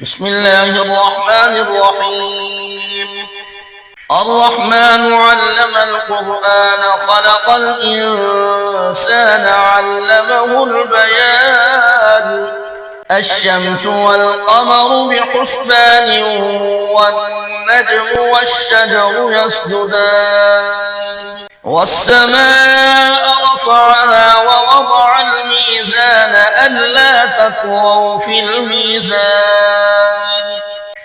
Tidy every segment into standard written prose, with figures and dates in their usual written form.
بسم الله الرحمن الرحيم. الرحمن علم القرآن خلق الإنسان علمه البيان. الشمس والقمر بحسبان والنجم والشجر يسجدان والسماء رفعها ووضع الميزان ألا تطغوا في الميزان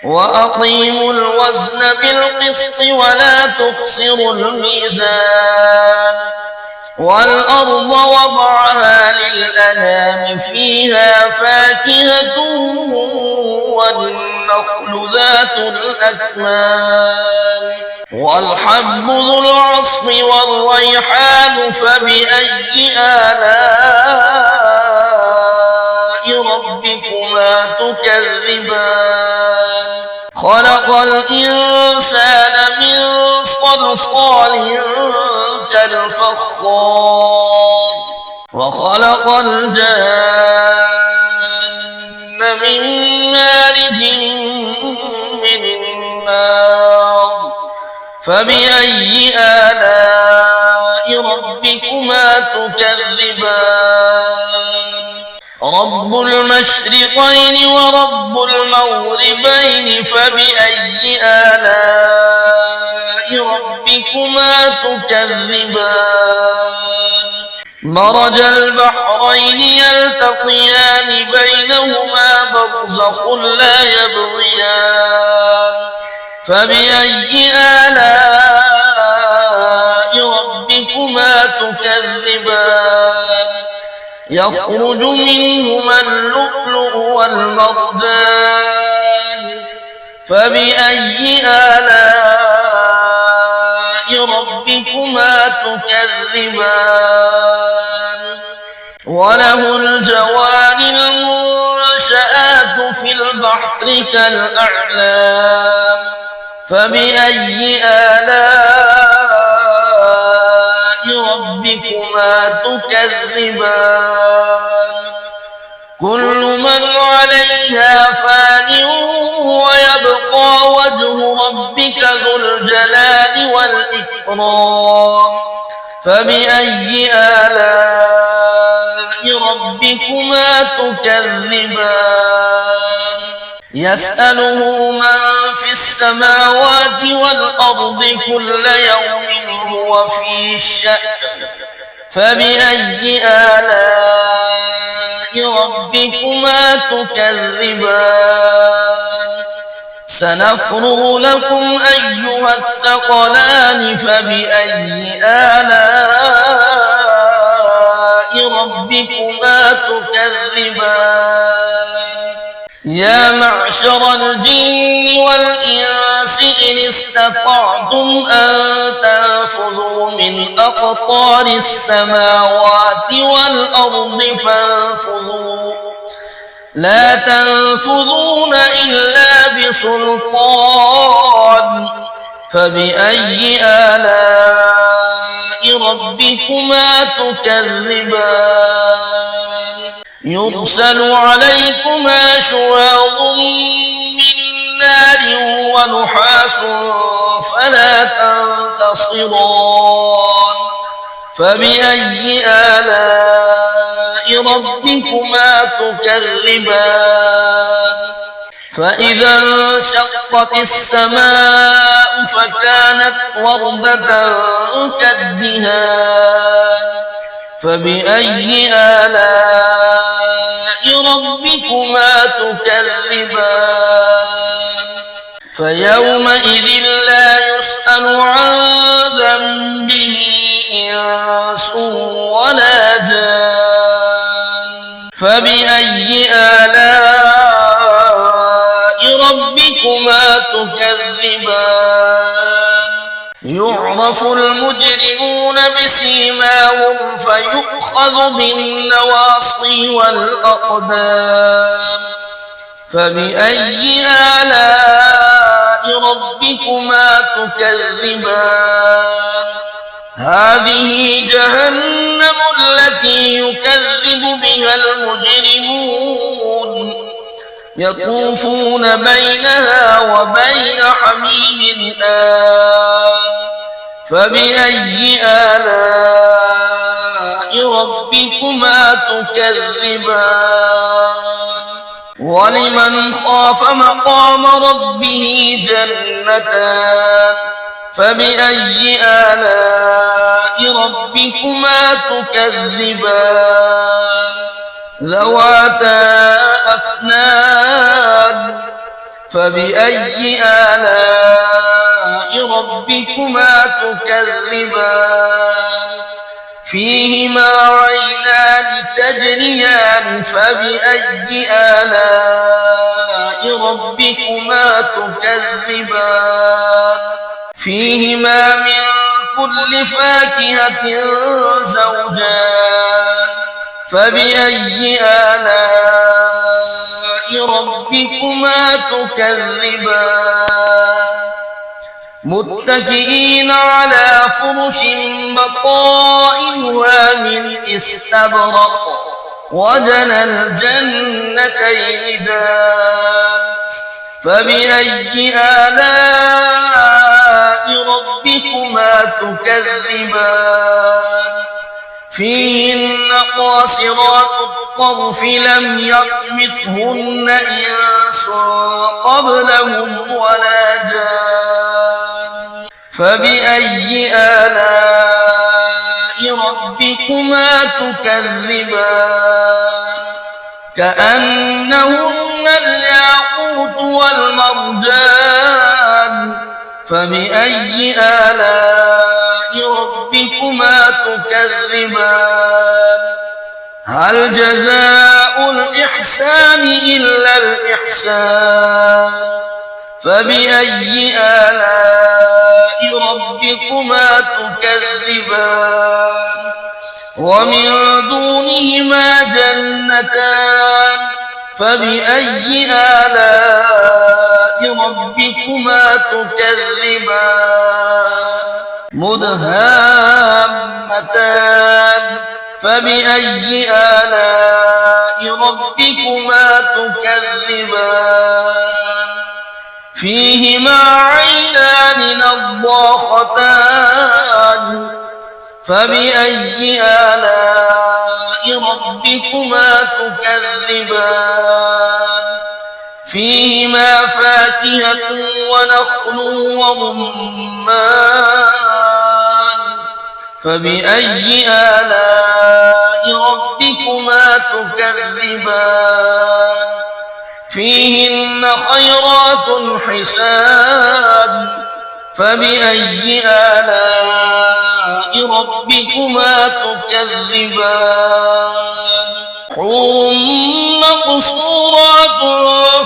وأقيموا الوزن بالقسط ولا تخسروا الميزان والأرض وضعها للأنام فيها فاكهة والنخل ذات الأكمام والحب ذو العصف والريحان فبأي آلاء ربكما تكذبان خلق الإنسان من صلصال كالفخار وخلق الجن من مارج من نار فبأي آلاء ربكما تكذبان رب المشرقين ورب المغربين فبأي آلاء ربكما تكذبان مرج البحرين يلتقيان بينهما برزخ لا يبغيان فبأي آلاء ربكما تكذبان يخرج منهما اللؤلؤ والمرجان فبأي آلاء ربكما تكذبان وله الجوار المنشآت في البحر كالأعلام فبأي آلاء ربكما تكذبان كل من عليها فان ويبقى وجه ربك ذو الجلال والإكرام فبأي آلاء ربكما تكذبان يسأله من في السماوات والأرض كل يوم هو في شأن فبأي آلاء ربكما تكذبان سنفرغ لكم أيها الثقلان فبأي آلاء ربكما تكذبان يا معشر الجن والإنس إن استطعتم أن تنفذوا من أقطار السماوات والأرض فانفذوا لا تنفذون إلا بسلطان فبأي آلاء ربكما تكذبان يرسل عليكما شواظ من نار ونحاس فلا تنتصران فبأي آلاء ربكما تكذبان فإذا انشقت السماء فكانت وردة كالدهان فبأي آلاء ربكما تكذبان فيومئذ لا يسأل عن ذنبه إنس ولا جان فبأي آلاء ربكما تكذبان يعرف المجرمون بسيماهم فيؤخذ بالنواصي والأقدام فبأي آلاء ربكما تكذبان هذه جهنم التي يكذب بها المجرمون يطوفون بينها وبين حميم آن فبأي آلاء ربكما تكذبان ولمن خاف مقام ربه جنتان فبأي آلاء ربكما تكذبان ذواتا أفنان فبأي آلاء ربكما تكذبان فيهما عينان تجريان فبأي آلاء ربكما تكذبان فيهما من كل فاكهة زوجان فبأي آلاء ربكما تكذبان متكئين على فرش بطائنها من استبرق وجنى الجنتين دان فبأي آلاء ربكما تكذبان فيهن قاصرات الطرف لم يطمثهن إنس قبلهم ولا جان فبأي آلاء ربكما تكذبان كأنهن الياقوت والمرجان فبأي آلاء ربكما تكذبان هل جزاء الإحسان إلا الإحسان فبأي آلاء ربكما تكذبان ومن دونهما جنتان فبأي آلاء ربكما تكذبان مدهامتان فبأي آلاء ربكما تكذبان فيهما عينان نضاختان فبأي آلاء ربكما تكذبان فيهما فاكهة ونخل ورمان فبأي آلاء ربكما تكذبان فيهن خيرات حسان فبأي آلاء ربكما تكذبان حور مقصورات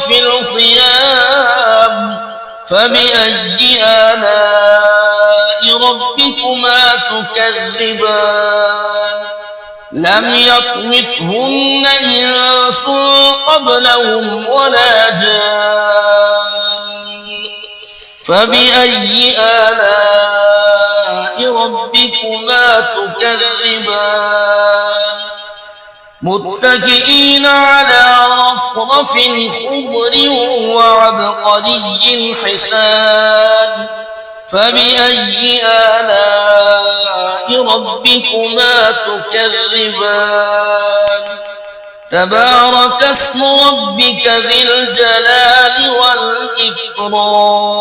في الخيام فبأي آلاء ربكما تكذبان لم يطمثهن إنس قبلهم ولا جان فبأي آلاء ربكما تكذبان متكئين على رفرف خضر وعبقري حسان فبأي آلاء ربكما تكذبان تبارك اسم ربك ذي الجلال والإكرام